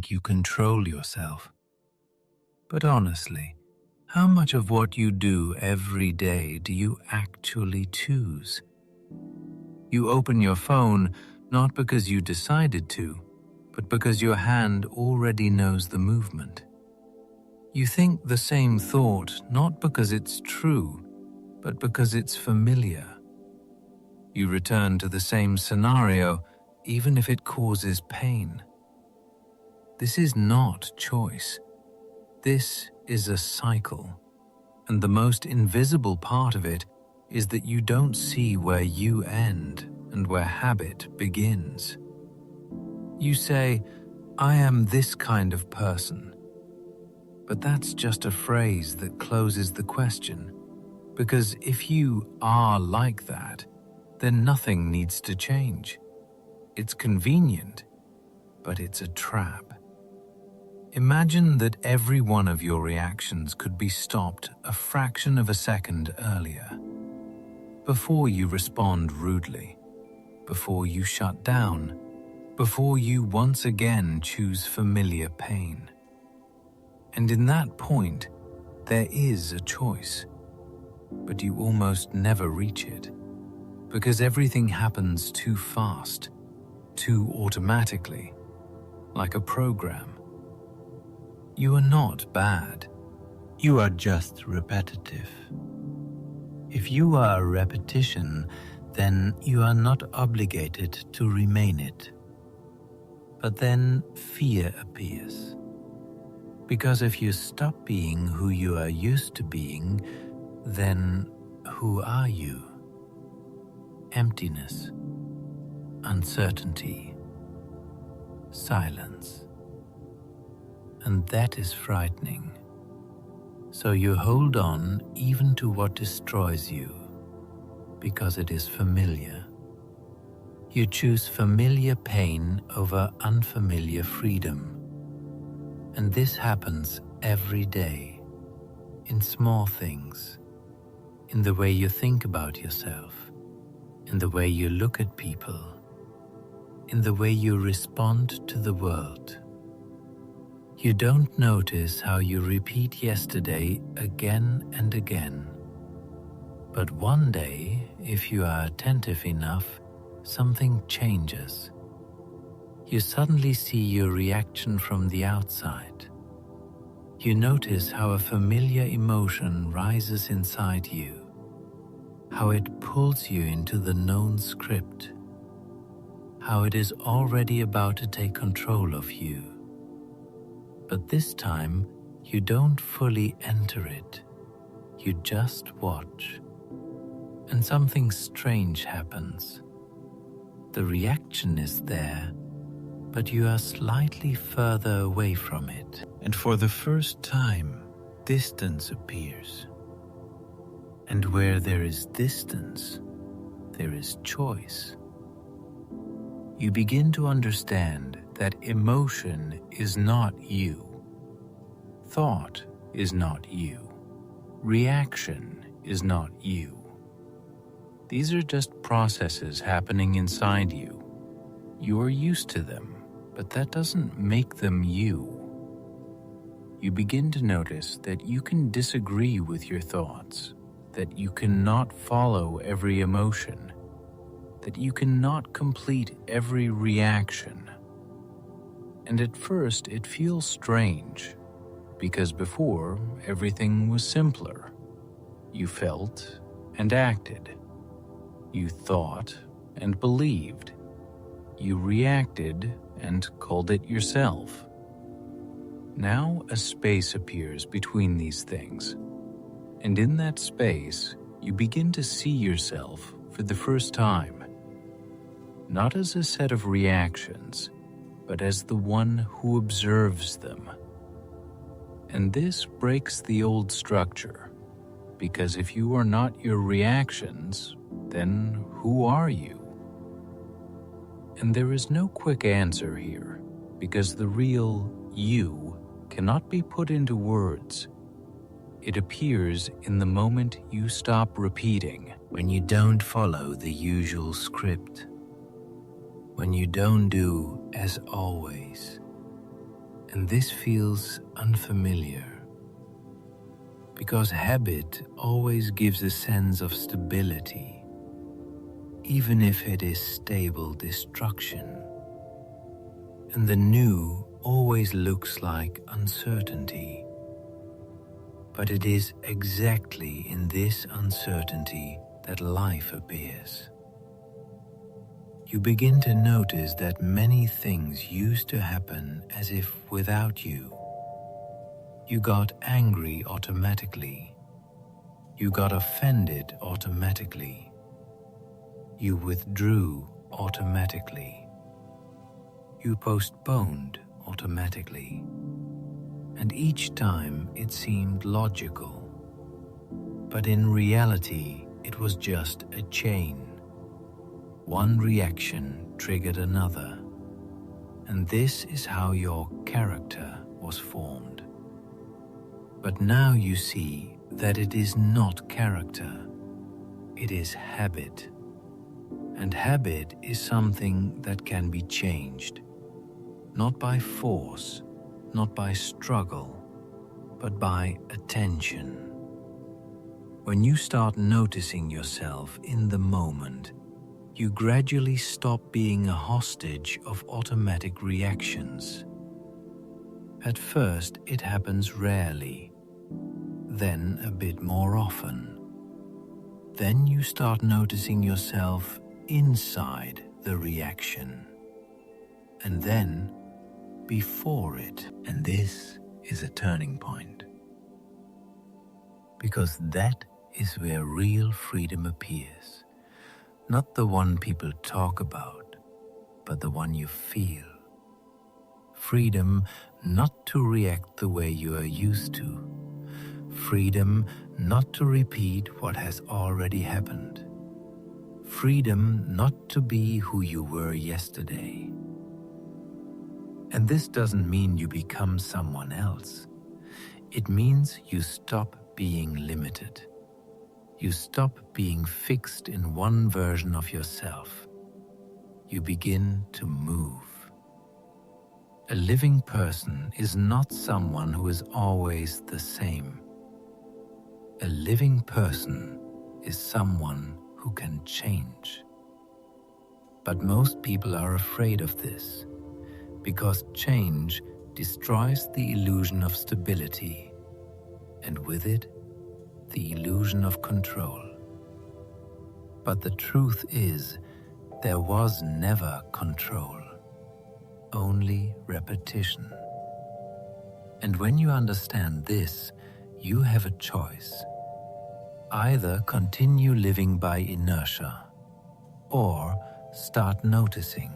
like you control yourself. But honestly, how much of what you do every day do you actually choose? You open your phone not because you decided to, but because your hand already knows the movement. You think the same thought not because it's true, but because it's familiar. You return to the same scenario even if it causes pain. This is not choice. This is a cycle. And the most invisible part of it is that you don't see where you end and where habit begins. You say, "I am this kind of person." But that's just a phrase that closes the question, because if you are like that, then nothing needs to change. It's convenient, but it's a trap. Imagine that every one of your reactions could be stopped a fraction of a second earlier. Before you respond rudely, before you shut down, before you once again choose familiar pain. And in that point, there is a choice, but you almost never reach it, because everything happens too fast, too automatically, like a program. You are not bad. You are just repetitive. If you are a repetition, then you are not obligated to remain it. But then fear appears. Because if you stop being who you are used to being, then who are you? Emptiness, uncertainty, silence. And that is frightening. So you hold on even to what destroys you, because it is familiar. You choose familiar pain over unfamiliar freedom. And this happens every day, in small things, in the way you think about yourself, in the way you look at people, in the way you respond to the world. You don't notice how you repeat yesterday again and again. But one day, if you are attentive enough, something changes. You suddenly see your reaction from the outside. You notice how a familiar emotion rises inside you, how it pulls you into the known script, how it is already about to take control of you. But this time, you don't fully enter it. You just watch. And something strange happens. The reaction is there, but you are slightly further away from it. And for the first time, distance appears. And where there is distance, there is choice. You begin to understand that emotion is not you. Thought is not you. Reaction is not you. These are just processes happening inside you. You are used to them, but that doesn't make them you. You begin to notice that you can disagree with your thoughts, that you cannot follow every emotion, that you cannot complete every reaction. And at first it feels strange, because before everything was simpler. You felt and acted. You thought and believed. You reacted and called it yourself. Now a space appears between these things, and in that space you begin to see yourself for the first time, not as a set of reactions, but as the one who observes them. And this breaks the old structure, because if you are not your reactions, then who are you? And there is no quick answer here, because the real you cannot be put into words. It appears in the moment you stop repeating, when you don't follow the usual script, when you don't do as always, And this feels unfamiliar because habit always gives a sense of stability, even if it is stable destruction. And the new always looks like uncertainty. But it is exactly in this uncertainty that life appears. You begin to notice that many things used to happen as if without you. You got angry automatically. You got offended automatically. You withdrew automatically. You postponed automatically. And each time it seemed logical. But in reality, it was just a chain. One reaction triggered another. And this is how your character was formed. But now you see that it is not character. It is habit. And habit is something that can be changed. Not by force, not by struggle, but by attention. When you start noticing yourself in the moment, you gradually stop being a hostage of automatic reactions. At first, it happens rarely, then a bit more often. Then you start noticing yourself inside the reaction, and then before it. And this is a turning point, because that is where real freedom appears. Not the one people talk about, but the one you feel. Freedom not to react the way you are used to. Freedom not to repeat what has already happened. Freedom not to be who you were yesterday. And this doesn't mean you become someone else. It means you stop being limited. You stop being fixed in one version of yourself. You begin to move. A living person is not someone who is always the same. A living person is someone who can change. But most people are afraid of this, because change destroys the illusion of stability, and with it, the illusion of control. But the truth is, there was never control, only repetition. And when you understand this, you have a choice. Either continue living by inertia, or start noticing,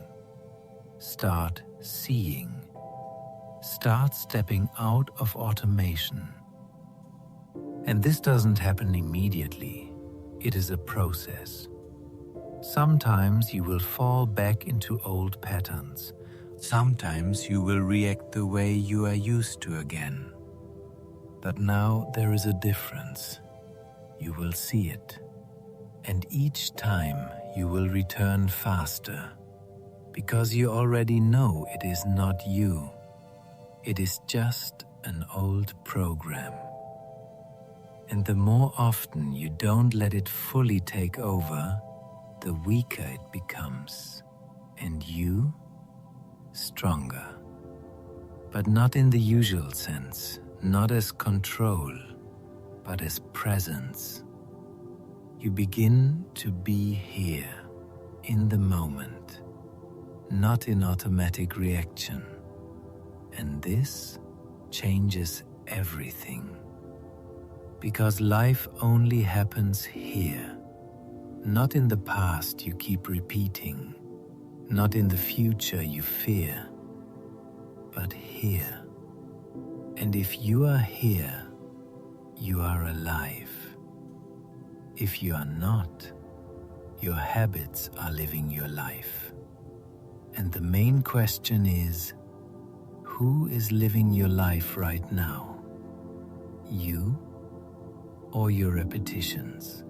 start seeing, start stepping out of automation. And this doesn't happen immediately. It is a process. Sometimes you will fall back into old patterns. Sometimes you will react the way you are used to again. But now there is a difference. You will see it. And each time you will return faster, because you already know it is not you. It is just an old program. And the more often you don't let it fully take over, the weaker it becomes, and you stronger. But not in the usual sense, not as control, but as presence. You begin to be here, in the moment, not in automatic reaction. And this changes everything. Because life only happens here, not in the past you keep repeating, not in the future you fear, but here. And if you are here, you are alive. If you are not, your habits are living your life. And the main question is, who is living your life right now? You or your repetitions?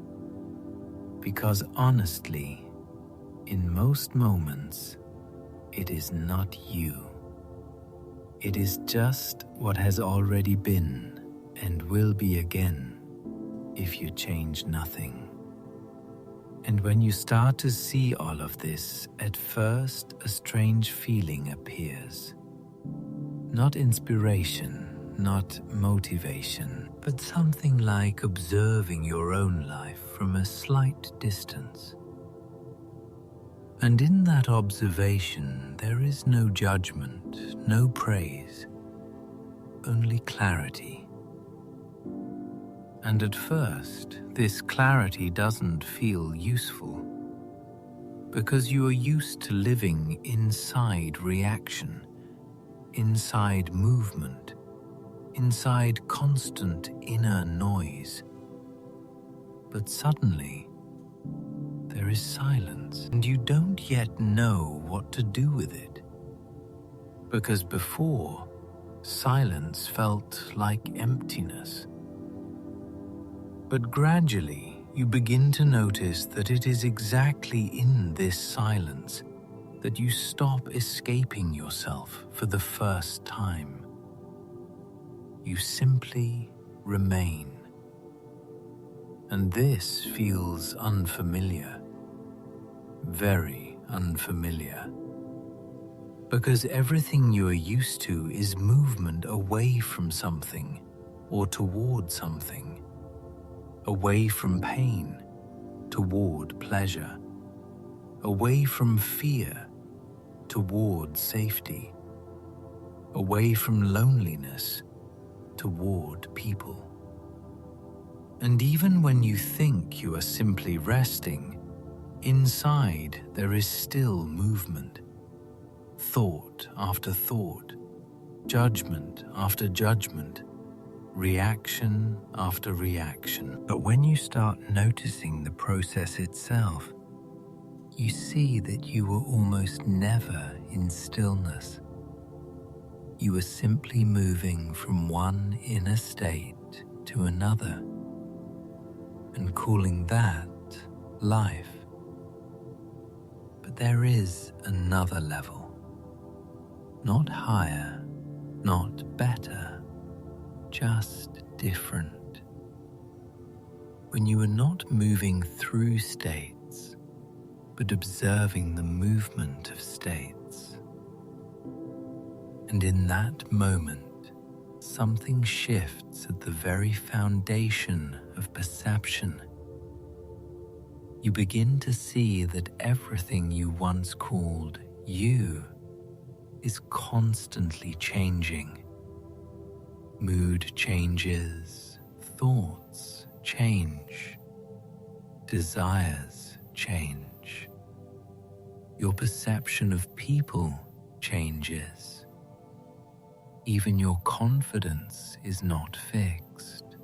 Because honestly, in most moments, it is not you. It is just what has already been and will be again if you change nothing. And when you start to see all of this, at first a strange feeling appears. Not inspiration, not motivation, but something like observing your own life from a slight distance. And in that observation, there is no judgment, no praise, only clarity. And at first, this clarity doesn't feel useful, because you are used to living inside reaction, inside movement, inside constant inner noise. But suddenly, there is silence, and you don't yet know what to do with it. Because before, silence felt like emptiness. But gradually, you begin to notice that it is exactly in this silence that you stop escaping yourself for the first time. You simply remain. And this feels unfamiliar, very unfamiliar. Because everything you are used to is movement away from something or toward something. Away from pain, toward pleasure. Away from fear, toward safety. Away from loneliness, toward people. And even when you think you are simply resting, inside there is still movement. Thought after thought, judgment after judgment, reaction after reaction. But when you start noticing the process itself, you see that you were almost never in stillness. You were simply moving from one inner state to another, and calling that life. But there is another level. Not higher, not better, just different. When you are not moving through states, but observing the movement of states. And in that moment, something shifts at the very foundation of perception. You begin to see that everything you once called you is constantly changing. Mood changes, thoughts change, desires change. Your perception of people changes. Even your confidence is not fixed.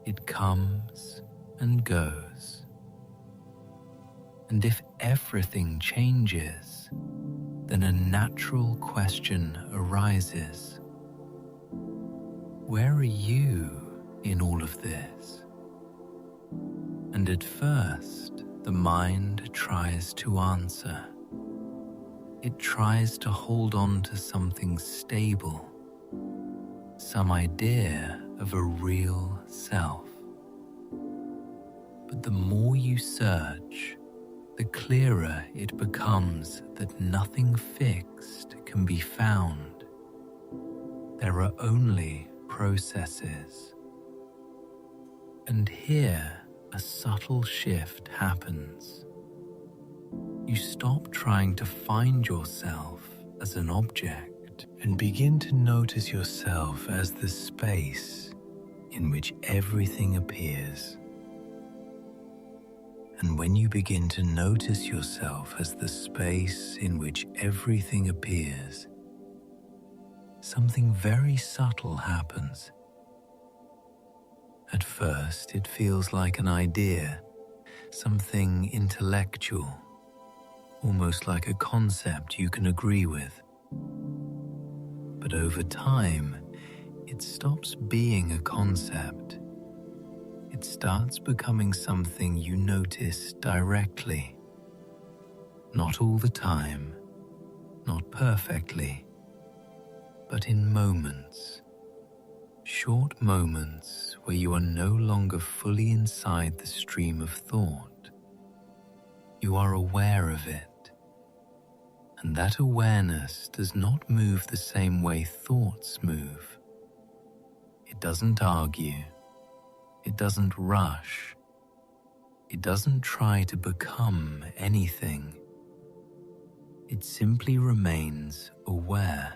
It comes and goes. And if everything changes, then a natural question arises. Where are you in all of this? And at first, the mind tries to answer. It tries to hold on to something stable, some idea of a real self. But the more you search, the clearer it becomes that nothing fixed can be found. There are only processes. And here, a subtle shift happens. You stop trying to find yourself as an object and begin to notice yourself as the space in which everything appears. And when you begin to notice yourself as the space in which everything appears, something very subtle happens. At first, it feels like an idea, something intellectual, almost like a concept you can agree with. But over time, it stops being a concept. It starts becoming something you notice directly. Not all the time, not perfectly, but in moments, short moments where you are no longer fully inside the stream of thought. You are aware of it, and that awareness does not move the same way thoughts move. It doesn't argue, it doesn't rush, it doesn't try to become anything. It simply remains aware.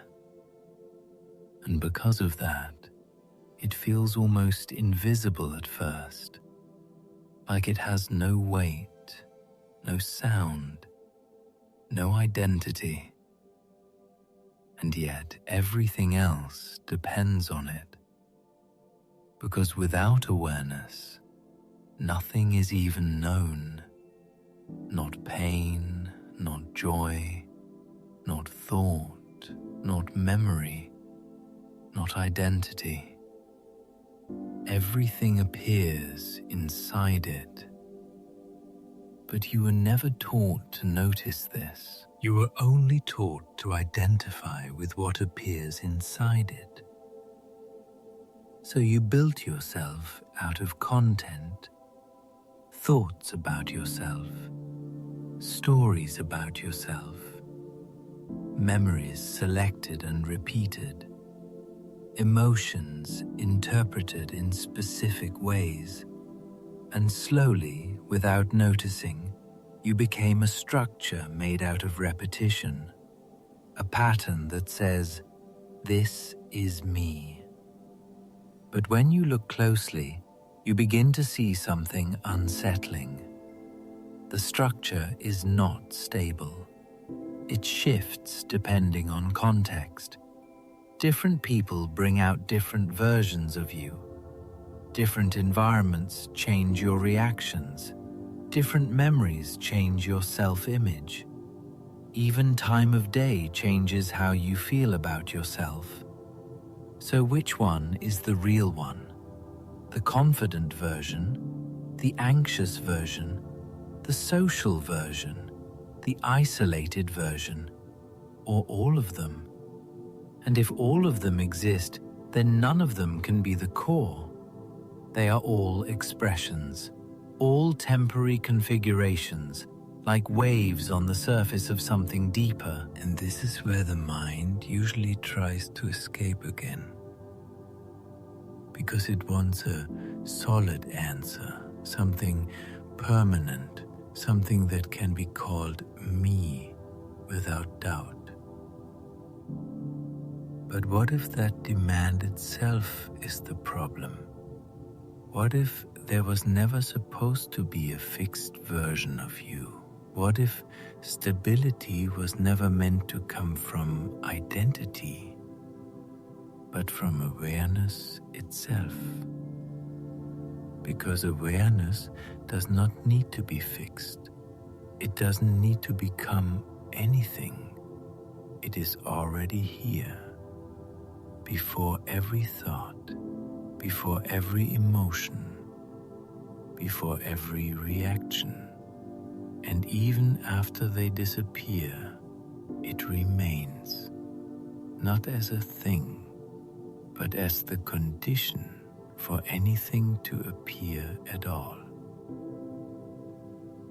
And because of that, it feels almost invisible at first, like it has no weight, no sound, no identity. And yet everything else depends on it. Because without awareness, nothing is even known. Not pain, not joy, not thought, not memory, not identity. Everything appears inside it. But you were never taught to notice this. You were only taught to identify with what appears inside it. So you built yourself out of content, thoughts about yourself, stories about yourself, memories selected and repeated, emotions interpreted in specific ways, and slowly, without noticing, you became a structure made out of repetition, a pattern that says, "This is me." But when you look closely, you begin to see something unsettling. The structure is not stable. It shifts depending on context. Different people bring out different versions of you. Different environments change your reactions. Different memories change your self-image. Even time of day changes how you feel about yourself. So which one is the real one? The confident version, the anxious version, the social version, the isolated version, or all of them? And if all of them exist, then none of them can be the core. They are all expressions, all temporary configurations, like waves on the surface of something deeper. And this is where the mind usually tries to escape again, because it wants a solid answer, something permanent, something that can be called me without doubt. But what if that demand itself is the problem? What if there was never supposed to be a fixed version of you? What if stability was never meant to come from identity, but from awareness itself? Because awareness does not need to be fixed. It doesn't need to become anything. It is already here, before every thought, before every emotion, before every reaction. And even after they disappear, it remains, not as a thing, but as the condition for anything to appear at all.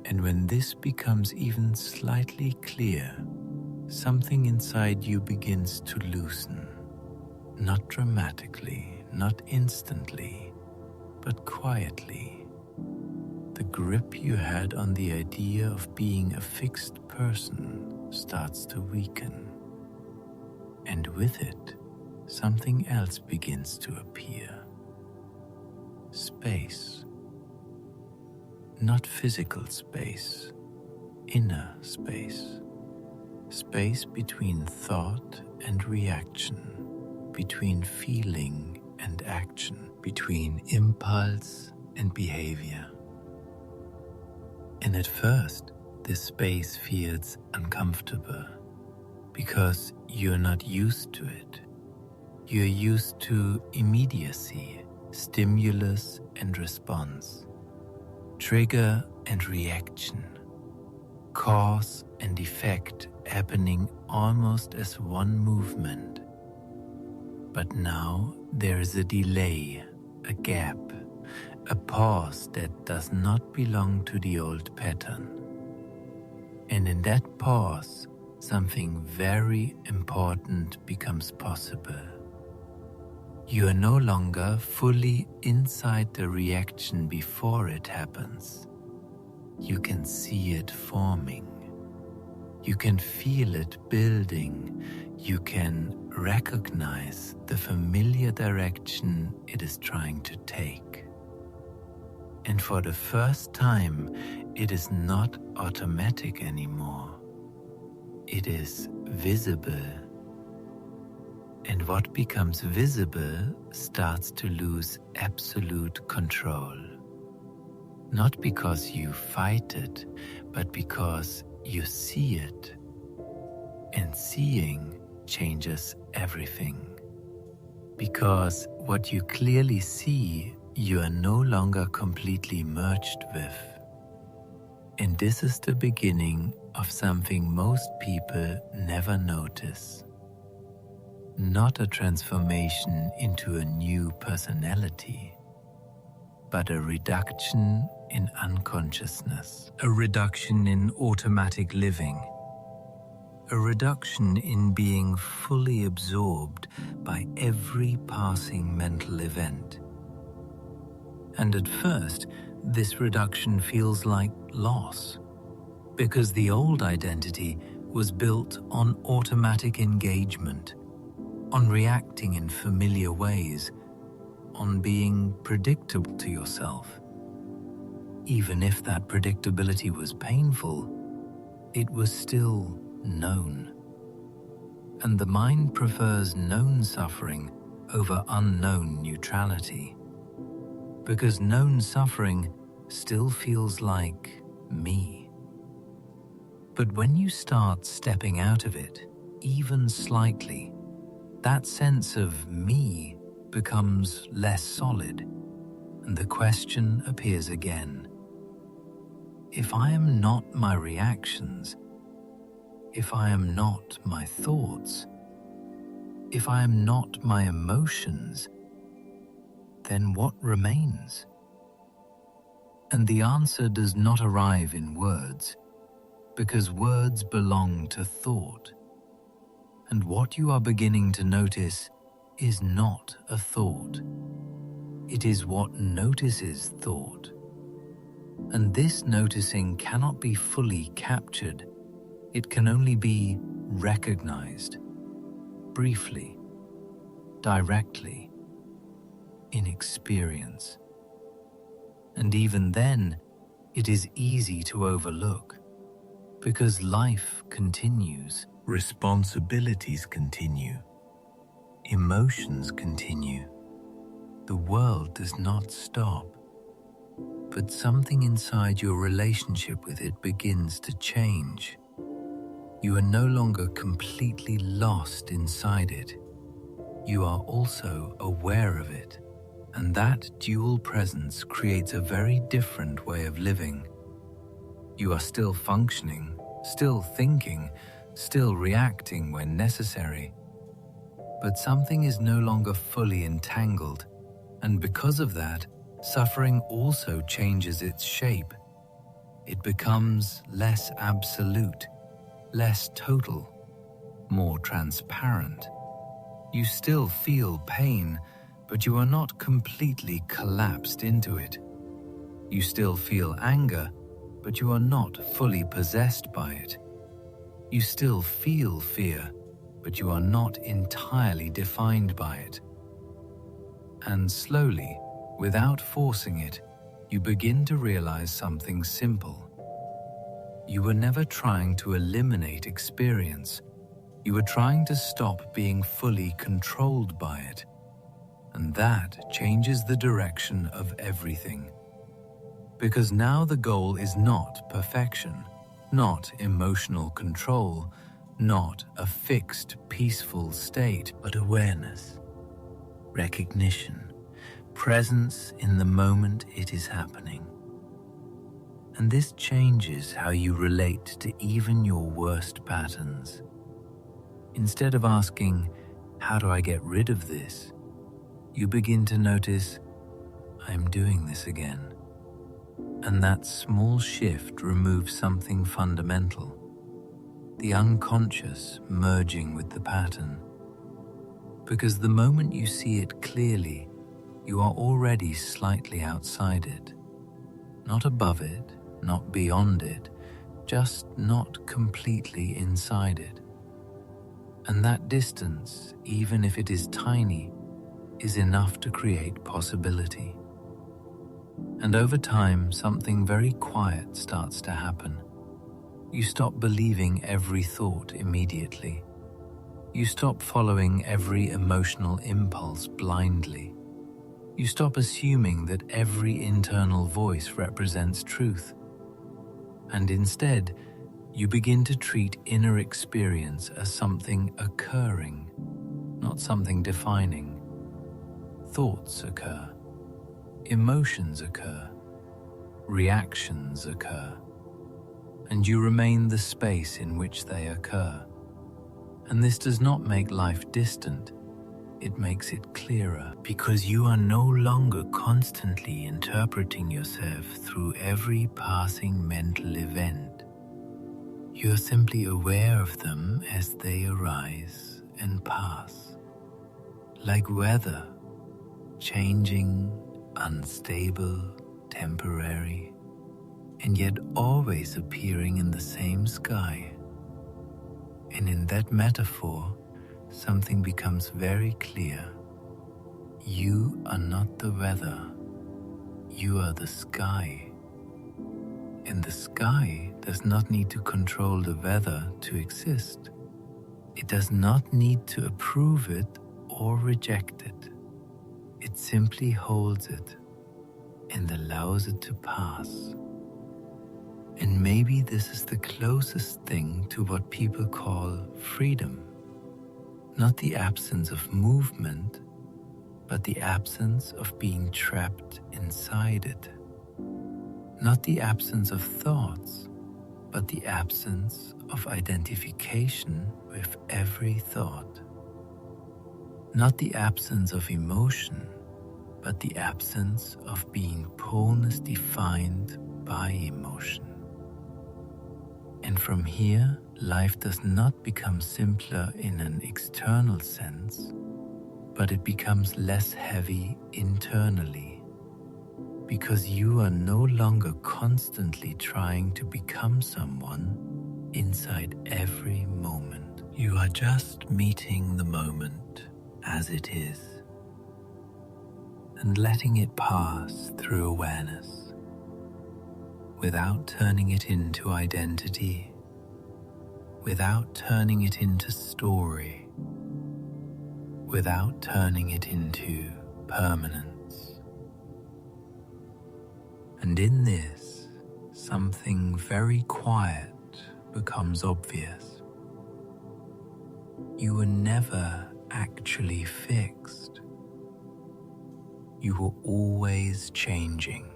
And when this becomes even slightly clear, something inside you begins to loosen, not dramatically, not instantly, but quietly. The grip you had on the idea of being a fixed person starts to weaken. And with it, something else begins to appear. Space. Not physical space, inner space. Space between thought and reaction, between feeling and action, between impulse and behavior. And at first, this space feels uncomfortable because you're not used to it. You're used to immediacy, stimulus and response, trigger and reaction, cause and effect happening almost as one movement. But now there is a delay, a gap, a pause that does not belong to the old pattern. And in that pause, something very important becomes possible. You are no longer fully inside the reaction before it happens. You can see it forming. You can feel it building. You can recognize the familiar direction it is trying to take. And for the first time, it is not automatic anymore. It is visible. And what becomes visible starts to lose absolute control. Not because you fight it, but because you see it. And seeing changes everything. Because what you clearly see, you are no longer completely merged with. And this is the beginning of something most people never notice. Not a transformation into a new personality, but a reduction in unconsciousness, a reduction in automatic living, a reduction in being fully absorbed by every passing mental event. And at first, this reduction feels like loss, because the old identity was built on automatic engagement, on reacting in familiar ways, on being predictable to yourself. Even if that predictability was painful, it was still known. And the mind prefers known suffering over unknown neutrality, because known suffering still feels like me. But when you start stepping out of it, even slightly, that sense of me becomes less solid, and the question appears again. If I am not my reactions, if I am not my thoughts, if I am not my emotions, then what remains? And the answer does not arrive in words, because words belong to thought. And what you are beginning to notice is not a thought. It is what notices thought. And this noticing cannot be fully captured. It can only be recognized, briefly, directly, in experience. And even then, it is easy to overlook, because life continues, responsibilities continue, emotions continue. The world does not stop, but something inside your relationship with it begins to change. You are no longer completely lost inside it. You are also aware of it, and that dual presence creates a very different way of living. You are still functioning, still thinking, still reacting when necessary, but something is no longer fully entangled, and because of that, suffering also changes its shape. It becomes less absolute, less total, more transparent. You still feel pain, but you are not completely collapsed into it. You still feel anger, but you are not fully possessed by it. You still feel fear, but you are not entirely defined by it. And slowly, without forcing it, you begin to realize something simple. You were never trying to eliminate experience. You were trying to stop being fully controlled by it. And that changes the direction of everything. Because now the goal is not perfection, not emotional control, not a fixed, peaceful state, but awareness, recognition, presence in the moment it is happening. And this changes how you relate to even your worst patterns. Instead of asking, How do I get rid of this? You begin to notice, I'm doing this again. And that small shift removes something fundamental, the unconscious merging with the pattern. Because the moment you see it clearly, you are already slightly outside it. Not above it, not beyond it, just not completely inside it. And that distance, even if it is tiny, is enough to create possibility. And over time, something very quiet starts to happen. You stop believing every thought immediately. You stop following every emotional impulse blindly. You stop assuming that every internal voice represents truth. And instead, you begin to treat inner experience as something occurring, not something defining. Thoughts occur. Emotions occur, reactions occur, and you remain the space in which they occur. And this does not make life distant, it makes it clearer, because you are no longer constantly interpreting yourself through every passing mental event. You are simply aware of them as they arise and pass, like weather, changing, unstable, temporary, and yet always appearing in the same sky. And in that metaphor, something becomes very clear. You are not the weather, you are the sky. And the sky does not need to control the weather to exist. It does not need to approve it or reject it. It simply holds it and allows it to pass. And maybe this is the closest thing to what people call freedom. Not the absence of movement, but the absence of being trapped inside it. Not the absence of thoughts, but the absence of identification with every thought. Not the absence of emotion, but the absence of being wholeness defined by emotion. And from here, life does not become simpler in an external sense, but it becomes less heavy internally, because you are no longer constantly trying to become someone inside every moment. You are just meeting the moment as it is, and letting it pass through awareness, without turning it into identity, without turning it into story, without turning it into permanence. And in this, something very quiet becomes obvious. You were never actually fixed. You were always changing.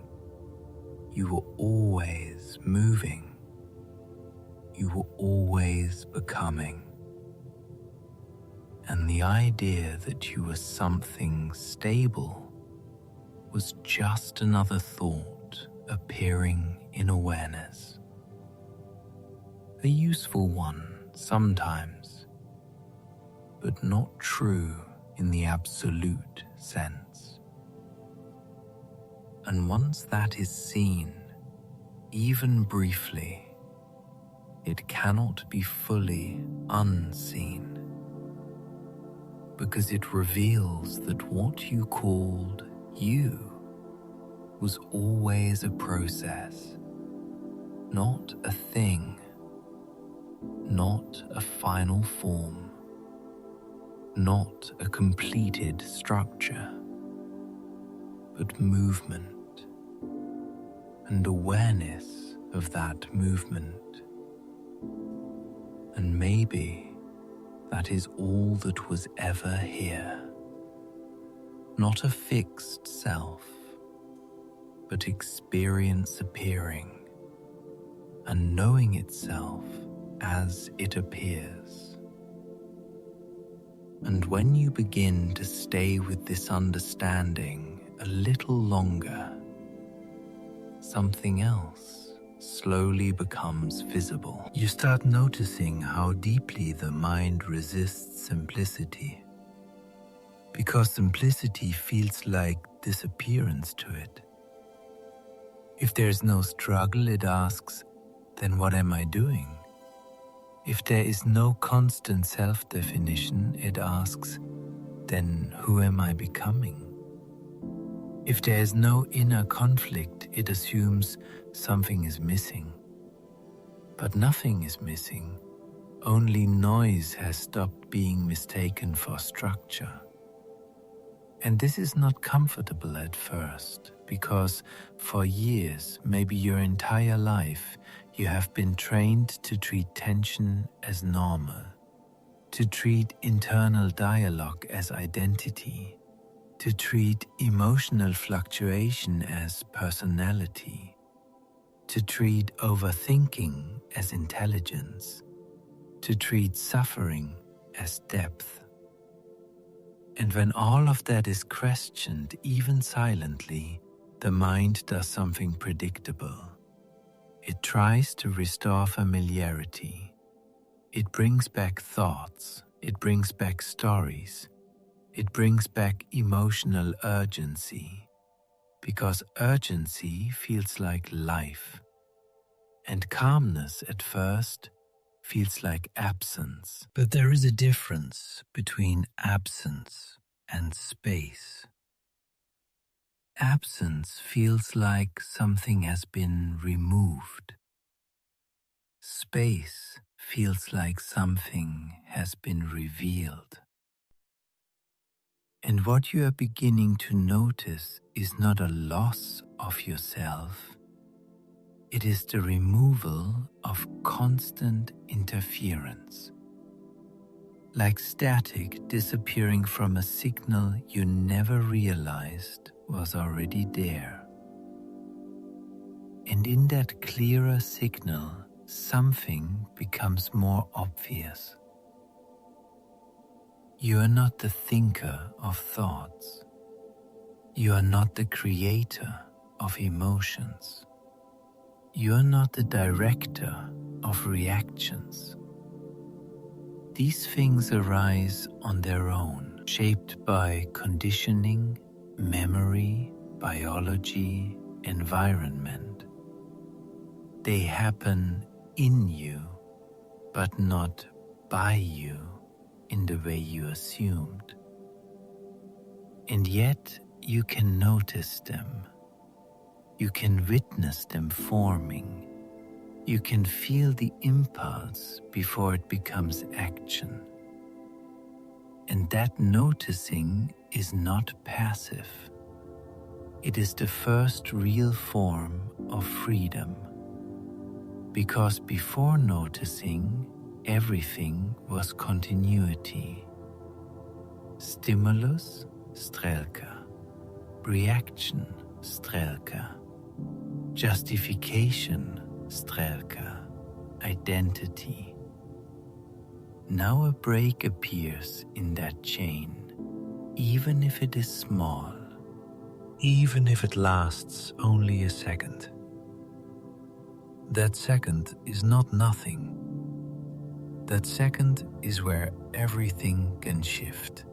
You were always moving. You were always becoming. And the idea that you were something stable was just another thought appearing in awareness. A useful one sometimes, but not true in the absolute sense. And once that is seen, even briefly, it cannot be fully unseen, because it reveals that what you called you was always a process, not a thing, not a final form, not a completed structure, but movement, and awareness of that movement. And maybe that is all that was ever here. Not a fixed self, but experience appearing and knowing itself as it appears. And when you begin to stay with this understanding a little longer, something else slowly becomes visible. You start noticing how deeply the mind resists simplicity, because simplicity feels like disappearance to it. If there's no struggle, it asks, then what am I doing? If there is no constant self-definition, it asks, then who am I becoming? If there is no inner conflict, it assumes something is missing. But nothing is missing. Only noise has stopped being mistaken for structure. And this is not comfortable at first, because for years, maybe your entire life, you have been trained to treat tension as normal, to treat internal dialogue as identity, to treat emotional fluctuation as personality, to treat overthinking as intelligence, to treat suffering as depth. And when all of that is questioned, even silently, the mind does something predictable. It tries to restore familiarity. It brings back thoughts. It brings back stories. It brings back emotional urgency, because urgency feels like life, and calmness at first feels like absence. But there is a difference between absence and space. Absence feels like something has been removed. Space feels like something has been revealed. And what you are beginning to notice is not a loss of yourself. It is the removal of constant interference, like static disappearing from a signal you never realized was already there. And in that clearer signal, something becomes more obvious. You are not the thinker of thoughts. You are not the creator of emotions. You are not the director of reactions. These things arise on their own, shaped by conditioning, memory, biology, environment. They happen in you, but not by you in the way you assumed. And yet you can notice them. You can witness them forming. You can feel the impulse before it becomes action. And that noticing is not passive. It is the first real form of freedom. Because before noticing, everything was continuity. Stimulus, strelka. Reaction, strelka. Justification, strelka. Identity. Now a break appears in that chain, even if it is small, even if it lasts only a second. That second is not nothing. That second is where everything can shift.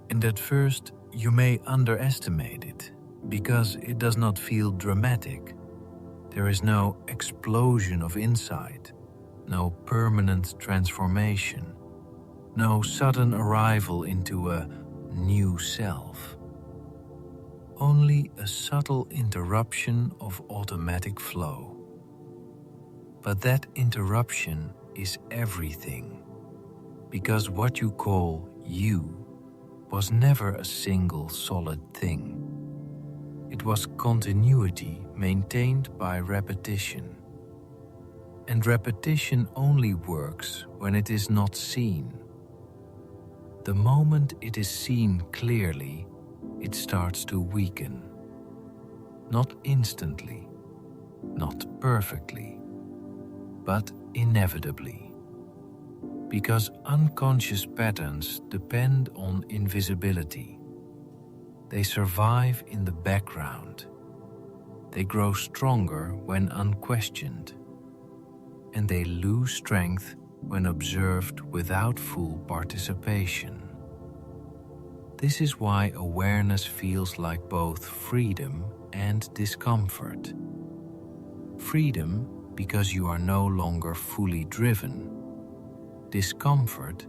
And at first, you may underestimate it, because it does not feel dramatic. There is no explosion of insight, no permanent transformation, no sudden arrival into a new self. Only a subtle interruption of automatic flow. But that interruption is everything, because what you call you was never a single solid thing. It was continuity maintained by repetition. And repetition only works when it is not seen. The moment it is seen clearly, it starts to weaken. Not instantly, not perfectly, but inevitably. Because unconscious patterns depend on invisibility. They survive in the background. They grow stronger when unquestioned, and they lose strength when observed without full participation. This is why awareness feels like both freedom and discomfort. Freedom because you are no longer fully driven. Discomfort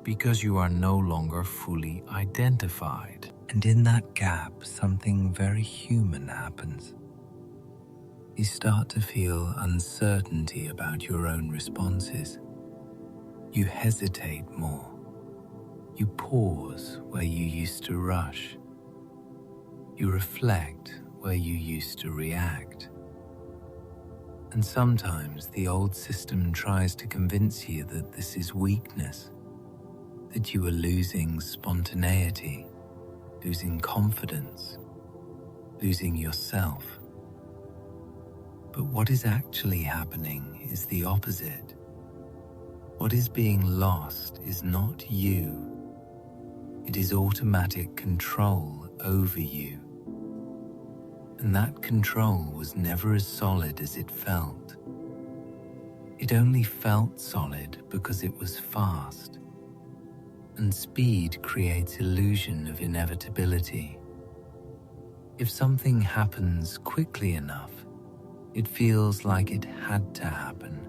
because you are no longer fully identified. And in that gap, something very human happens. You start to feel uncertainty about your own responses. You hesitate more. You pause where you used to rush. You reflect where you used to react. And sometimes the old system tries to convince you that this is weakness, that you are losing spontaneity, losing confidence, losing yourself. But what is actually happening is the opposite. What is being lost is not you. It is automatic control over you. And that control was never as solid as it felt. It only felt solid because it was fast. And speed creates illusion of inevitability. If something happens quickly enough, it feels like it had to happen.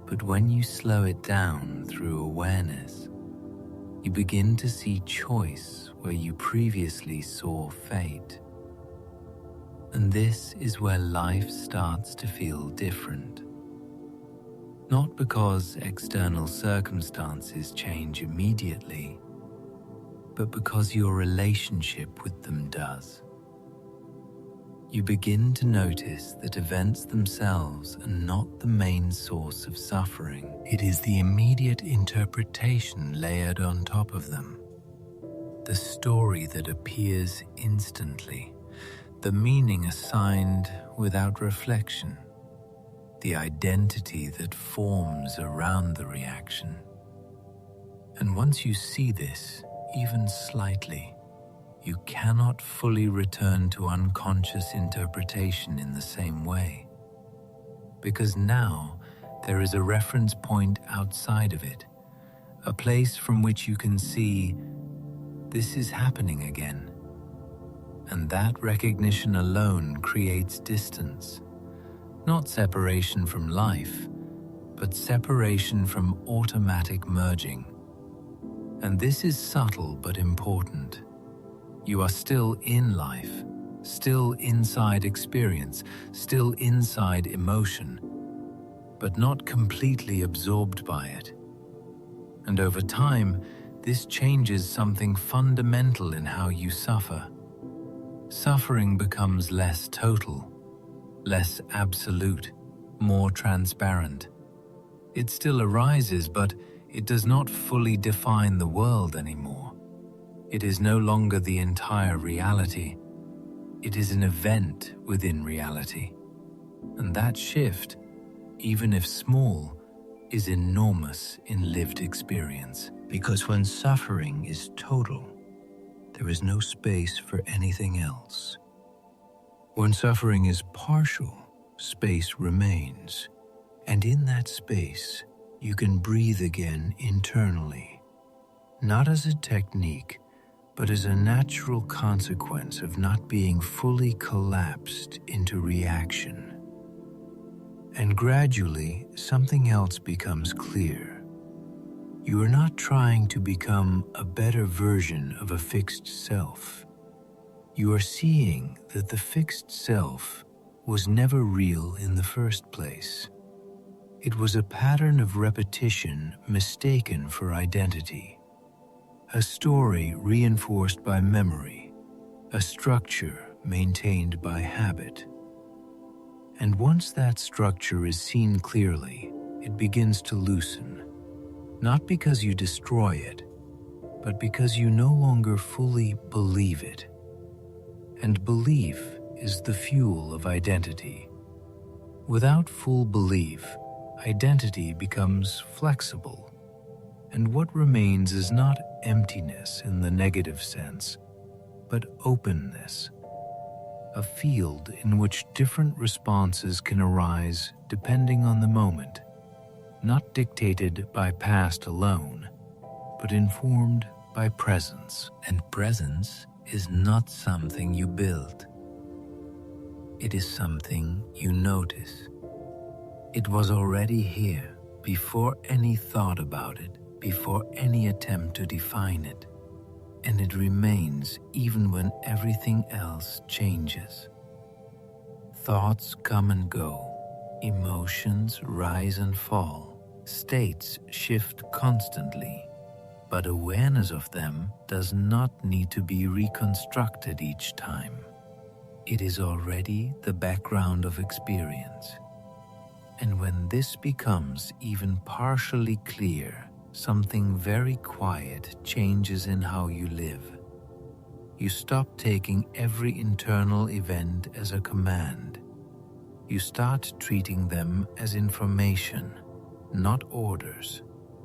But when you slow it down through awareness, you begin to see choice where you previously saw fate. And this is where life starts to feel different. Not because external circumstances change immediately, but because your relationship with them does. You begin to notice that events themselves are not the main source of suffering. It is the immediate interpretation layered on top of them. The story that appears instantly. The meaning assigned without reflection. The identity that forms around the reaction. And once you see this, even slightly, you cannot fully return to unconscious interpretation in the same way. Because now there is a reference point outside of it, a place from which you can see, this is happening again. And that recognition alone creates distance, not separation from life, but separation from automatic merging. And this is subtle but important. You are still in life, still inside experience, still inside emotion, but not completely absorbed by it. And over time, this changes something fundamental in how you suffer. Suffering becomes less total, less absolute, more transparent. It still arises, but it does not fully define the world anymore. It is no longer the entire reality. It is an event within reality. And that shift, even if small, is enormous in lived experience. Because when suffering is total, there is no space for anything else. When suffering is partial, space remains. And in that space, you can breathe again internally. Not as a technique, but as a natural consequence of not being fully collapsed into reaction. And gradually, something else becomes clear. You are not trying to become a better version of a fixed self. You are seeing that the fixed self was never real in the first place. It was a pattern of repetition mistaken for identity. A story reinforced by memory, a structure maintained by habit. And once that structure is seen clearly, it begins to loosen, not because you destroy it, but because you no longer fully believe it. And belief is the fuel of identity. Without full belief, identity becomes flexible, and what remains is not emptiness in the negative sense, but openness, a field in which different responses can arise depending on the moment, not dictated by past alone, but informed by presence. And presence is not something you build. It is something you notice. It was already here before any thought about it, before any attempt to define it. And it remains even when everything else changes. Thoughts come and go, emotions rise and fall, states shift constantly, but awareness of them does not need to be reconstructed each time. It is already the background of experience. And when this becomes even partially clear, something very quiet changes in how you live. You stop taking every internal event as a command. You start treating them as information, not orders,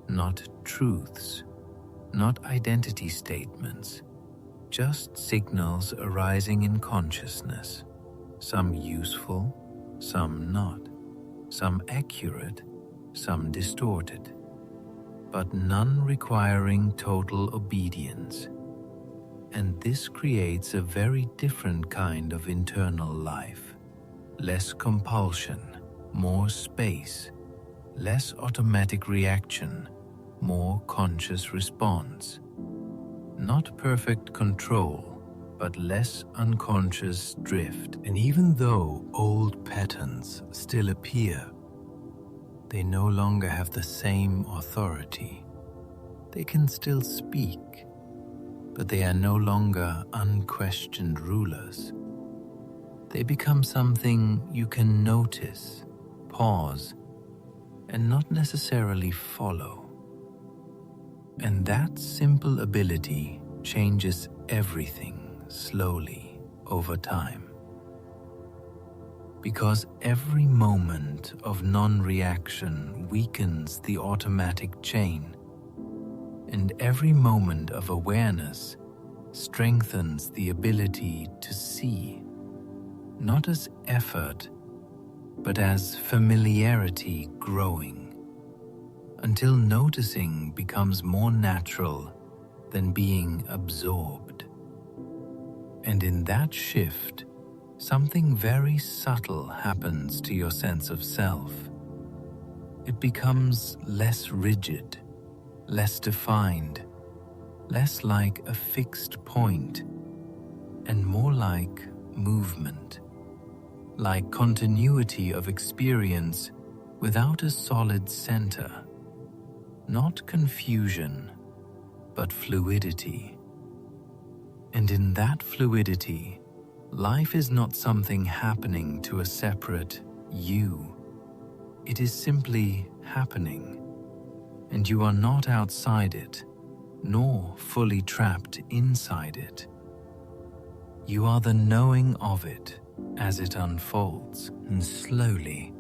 not truths, not identity statements, just signals arising in consciousness, some useful, some not, some accurate, some distorted, but none requiring total obedience. And this creates a very different kind of internal life. Less compulsion, more space, less automatic reaction, more conscious response. Not perfect control, but less unconscious drift. And even though old patterns still appear, they no longer have the same authority. They can still speak, but they are no longer unquestioned rulers. They become something you can notice, pause, and not necessarily follow. And that simple ability changes everything slowly over time. Because every moment of non-reaction weakens the automatic chain, and every moment of awareness strengthens the ability to see, not as effort, but as familiarity growing, until noticing becomes more natural than being absorbed. And in that shift, something very subtle happens to your sense of self. It becomes less rigid, less defined, less like a fixed point, and more like movement, like continuity of experience without a solid center. Not confusion, but fluidity. And in that fluidity, life is not something happening to a separate you. It is simply happening, and you are not outside it, nor fully trapped inside it. You are the knowing of it as it unfolds, and slowly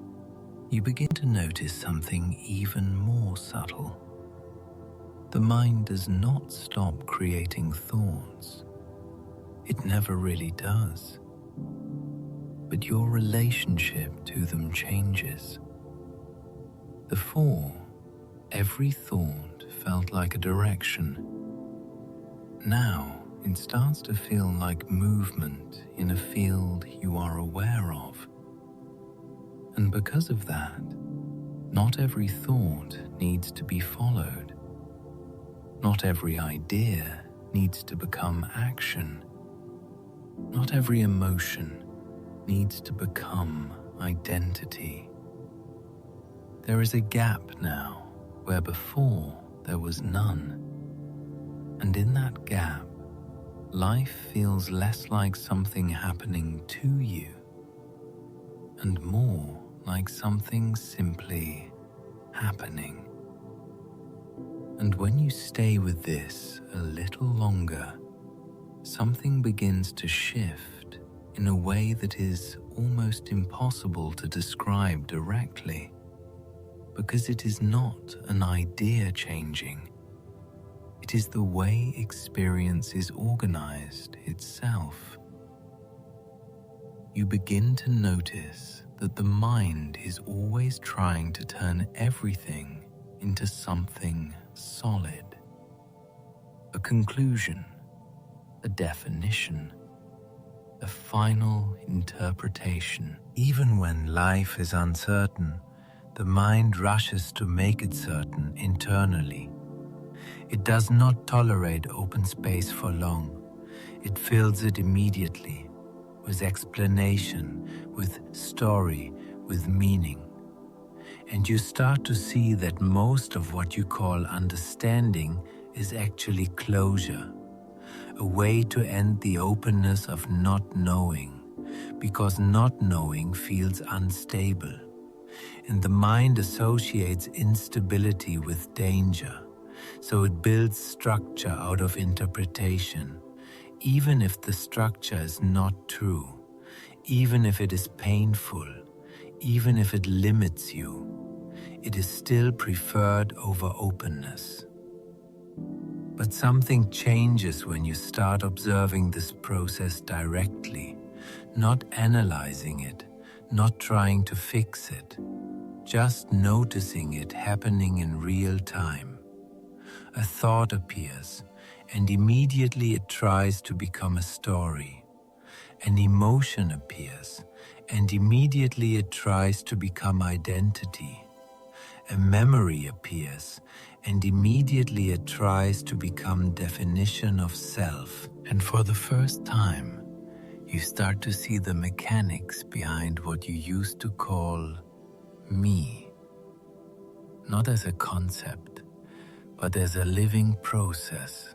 you begin to notice something even more subtle. The mind does not stop creating thoughts. It never really does. But your relationship to them changes. Before, every thought felt like a direction. Now, it starts to feel like movement in a field you are aware of. And because of that, not every thought needs to be followed. Not every idea needs to become action. Not every emotion needs to become identity. There is a gap now where before there was none. And in that gap, life feels less like something happening to you and more like something simply happening. And when you stay with this a little longer, something begins to shift in a way that is almost impossible to describe directly. because it is not an idea changing. It is the way experience is organized itself. You begin to notice that the mind is always trying to turn everything into something solid. A conclusion, a definition, a final interpretation. Even when life is uncertain, the mind rushes to make it certain internally. It does not tolerate open space for long. It fills it immediately with explanation, with story, with meaning. And you start to see that most of what you call understanding is actually closure, a way to end the openness of not knowing, because not knowing feels unstable, and the mind associates instability with danger, so it builds structure out of interpretation, even if the structure is not true, even if it is painful, even if it limits you. It is still preferred over openness. But something changes when you start observing this process directly, not analyzing it, not trying to fix it, just noticing it happening in real time. A thought appears, and immediately it tries to become a story. An emotion appears, and immediately it tries to become identity. A memory appears, and immediately it tries to become definition of self. And for the first time, you start to see the mechanics behind what you used to call me. Not as a concept, but as a living process.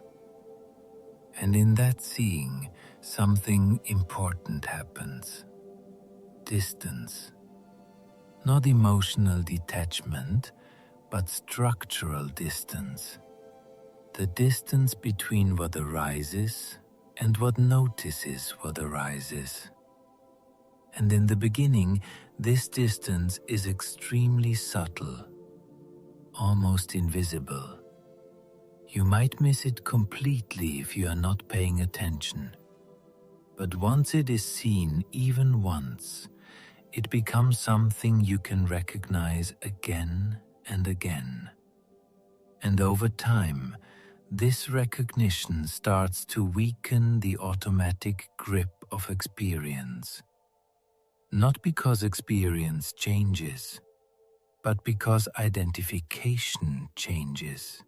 And in that seeing, something important happens. Distance. Not emotional detachment, but structural distance. The distance between what arises and what notices what arises. And in the beginning, this distance is extremely subtle, almost invisible. You might miss it completely if you are not paying attention. But once it is seen, even once, it becomes something you can recognize again and again. And over time, this recognition starts to weaken the automatic grip of experience. Not because experience changes, but because identification changes.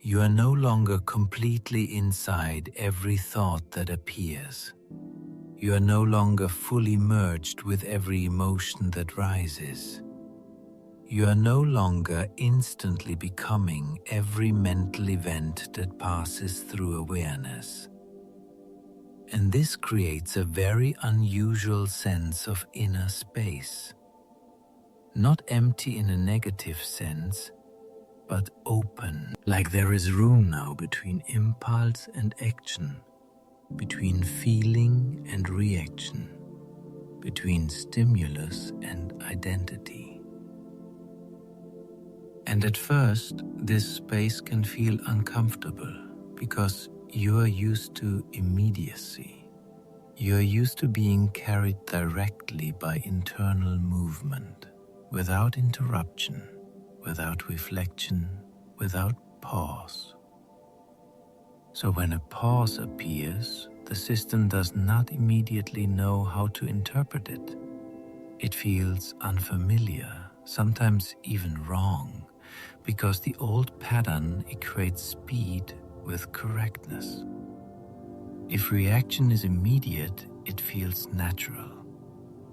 You are no longer completely inside every thought that appears. You are no longer fully merged with every emotion that rises. You are no longer instantly becoming every mental event that passes through awareness. And this creates a very unusual sense of inner space. Not empty in a negative sense, but open, like there is room now between impulse and action, between feeling and reaction, between stimulus and identity. And at first, this space can feel uncomfortable because you are used to immediacy. You are used to being carried directly by internal movement, without interruption, without reflection, without pause. So when a pause appears, the system does not immediately know how to interpret it. It feels unfamiliar, sometimes even wrong, because the old pattern equates speed with correctness. If reaction is immediate, it feels natural.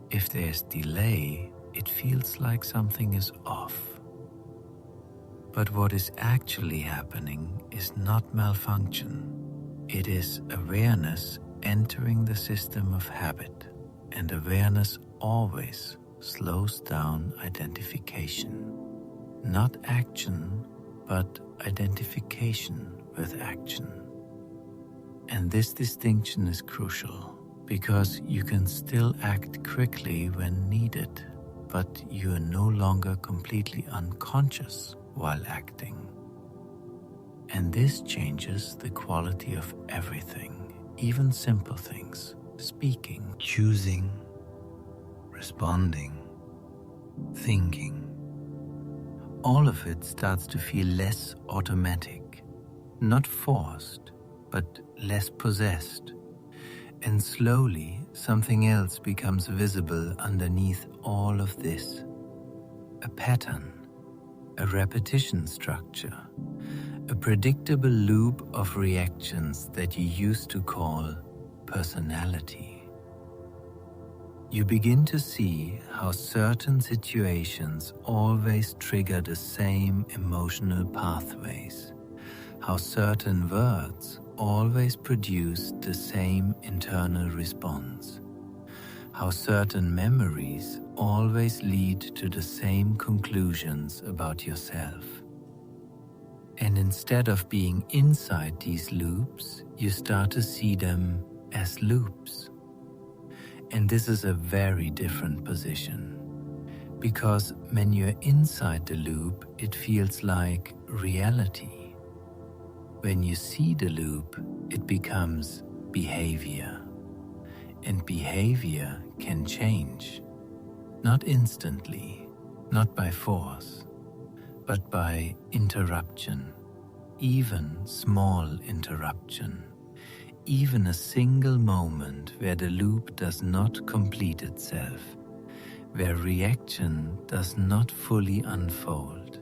If there's delay, it feels like something is off. But what is actually happening is not malfunction. It is awareness entering the system of habit, and awareness always slows down identification. Not action, but identification with action. And this distinction is crucial, because you can still act quickly when needed, but you are no longer completely unconscious while acting. And this changes the quality of everything, even simple things, speaking, choosing, responding, thinking. All of it starts to feel less automatic, not forced, but less possessed. And slowly, something else becomes visible underneath all of this. A pattern, a repetition structure, a predictable loop of reactions that you used to call personality. You begin to see how certain situations always trigger the same emotional pathways, how certain words always produce the same internal response, how certain memories always lead to the same conclusions about yourself. And instead of being inside these loops, you start to see them as loops. And this is a very different position, because when you're inside the loop, it feels like reality. When you see the loop, it becomes behavior. And behavior can change, not instantly, not by force, but by interruption, even small interruption. Even a single moment where the loop does not complete itself, where reaction does not fully unfold,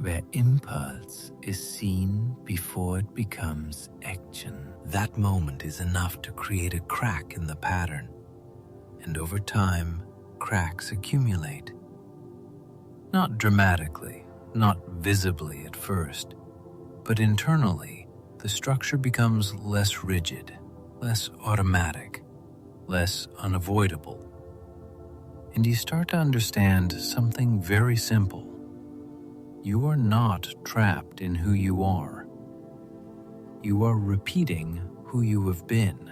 where impulse is seen before it becomes action. That moment is enough to create a crack in the pattern, and over time, cracks accumulate. Not dramatically, not visibly at first, but internally, the structure becomes less rigid, less automatic, less unavoidable. And you start to understand something very simple. You are not trapped in who you are. You are repeating who you have been.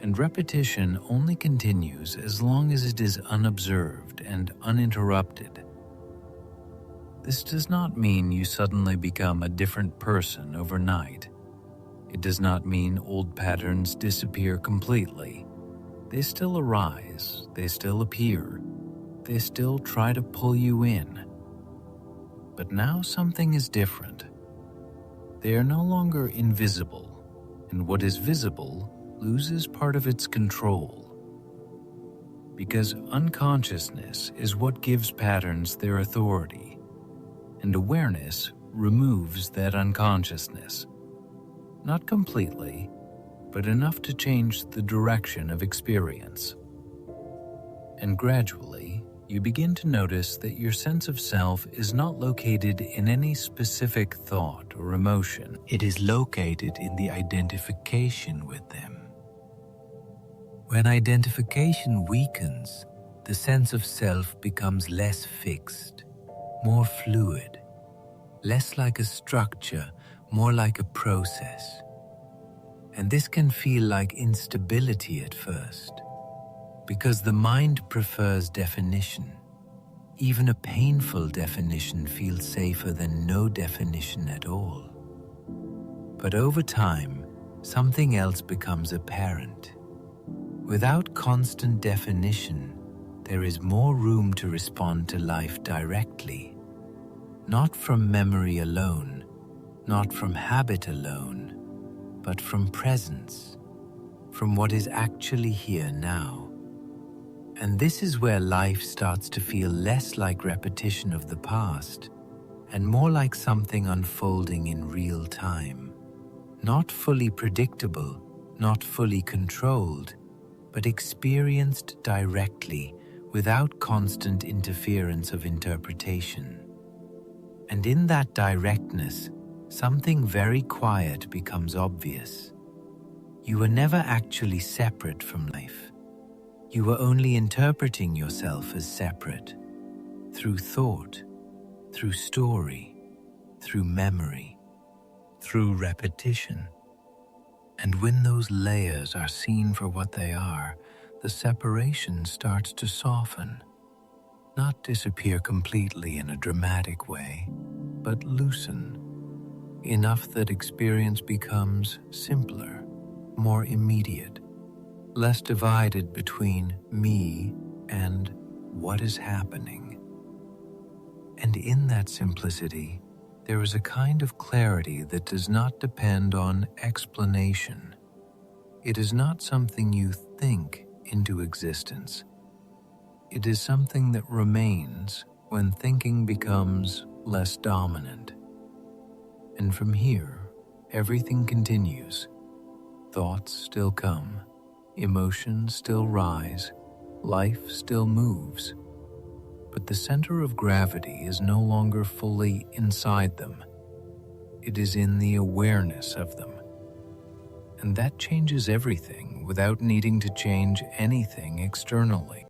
And repetition only continues as long as it is unobserved and uninterrupted. This does not mean you suddenly become a different person overnight. It does not mean old patterns disappear completely. They still arise, they still appear, they still try to pull you in. But now something is different. They are no longer invisible, and what is visible loses part of its control. Because unconsciousness is what gives patterns their authority. And awareness removes that unconsciousness. Not completely, but enough to change the direction of experience. And gradually, you begin to notice that your sense of self is not located in any specific thought or emotion. It is located in the identification with them. When identification weakens, the sense of self becomes less fixed, more fluid, less like a structure, more like a process. And this can feel like instability at first, because the mind prefers definition. Even a painful definition feels safer than no definition at all. But over time, something else becomes apparent. Without constant definition, there is more room to respond to life directly. Not from memory alone, not from habit alone, but from presence, from what is actually here now. And this is where life starts to feel less like repetition of the past and more like something unfolding in real time. Not fully predictable, not fully controlled, but experienced directly without constant interference of interpretation. And in that directness, something very quiet becomes obvious. You were never actually separate from life. You were only interpreting yourself as separate, through thought, through story, through memory, through repetition. And when those layers are seen for what they are, the separation starts to soften. Not disappear completely in a dramatic way, but loosen, enough that experience becomes simpler, more immediate, less divided between me and what is happening. And in that simplicity, there is a kind of clarity that does not depend on explanation. It is not something you think into existence. It is something that remains when thinking becomes less dominant. And from here, everything continues. Thoughts still come, emotions still rise, life still moves. But the center of gravity is no longer fully inside them. It is in the awareness of them. And that changes everything without needing to change anything externally.